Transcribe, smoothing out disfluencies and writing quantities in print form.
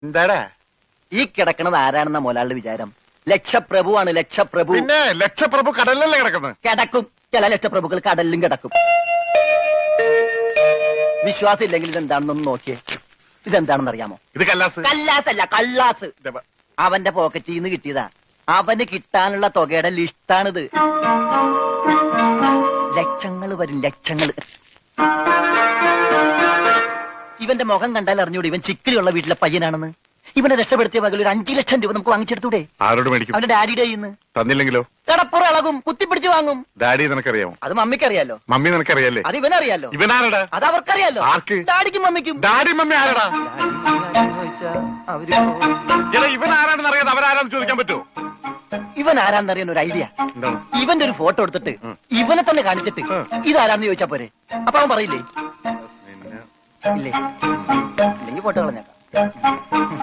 എന്താടാ ഈ കിടക്കണത് ആരാണെന്ന മോലാളുടെ വിചാരം? ലക്ഷപ്രഭുവാണ്, ലക്ഷപ്രഭു. പിന്നെ ലക്ഷപ്രഭു കടലിലല്ലേ കിടക്കുന്നത്? കിടക്കും. ചില ലക്ഷപ്രഭുക്കൾ കടലിലും കിടക്കും. വിശ്വാസം ഇല്ലെങ്കിൽ ഇതെന്താണെന്നൊന്ന് നോക്കിയേ. ഇതെന്താണെന്ന് അറിയാമോ? ഇത് കല്ലാസ്. കല്ലാസല്ല, കള്ളാസ്. അവന്റെ പോക്കറ്റിൽ നിന്ന് കിട്ടിയതാ. അവന് കിട്ടാനുള്ള തുകയുടെ ലിസ്റ്റാണിത്. ലക്ഷങ്ങൾ വരും, ലക്ഷങ്ങൾ. ഇവന്റെ മുഖം കണ്ടാൽ അറിഞ്ഞൂടെ ഇവൻ ചിക്കിലുള്ള വീട്ടിലെ പയ്യനാണെന്ന്. ഇവനെ രക്ഷപ്പെടുത്തിയ പകൽ ഒരു 5 ലക്ഷം രൂപ നമുക്ക് വാങ്ങിച്ചെടുത്തൂടെ? ആരോട് മേടിക്കും? അവന്റെ ഡാഡിയുടെ കയ്യിന്ന്. തന്നില്ലെങ്കിലോ? കടപ്പുറം ഇളകും, കുത്തിപ്പിടിച്ച് വാങ്ങും. ഡാഡി നിനക്കറിയാമോ? അത് മമ്മിക്കറിയാലോ. മമ്മി നിനക്കറിയാലേ? അത് ഇവനറിയാലോ. ഇവനാരടാ? അത് അവർക്കറിയാലോ. ആർക്ക്? ഡാഡിക്കും മമ്മിക്കും. ഡാഡി മമ്മി ആരടാ? അവര് ഇവൻ ആരാണെന്ന് അറിയാതെ അവരാരാന്ന് ചോദിക്കാൻ പറ്റുമോ? ഇവൻ ആരാന്നറിയാൻ ഒരു ഐഡിയ. എന്താണ്? ഇവന്റെ ഒരു ഫോട്ടോ എടുത്തിട്ട് ഇവനെ തന്നെ കാണിച്ചിട്ട് ഇതാരാന്ന് ചോദിച്ചാ പോരെ? അപ്പൊ അവൻ പറയില്ലേ? ഇല്ലേ? ഇല്ലെങ്കിൽ ഫോട്ടോ കളഞ്ഞേക്കാം.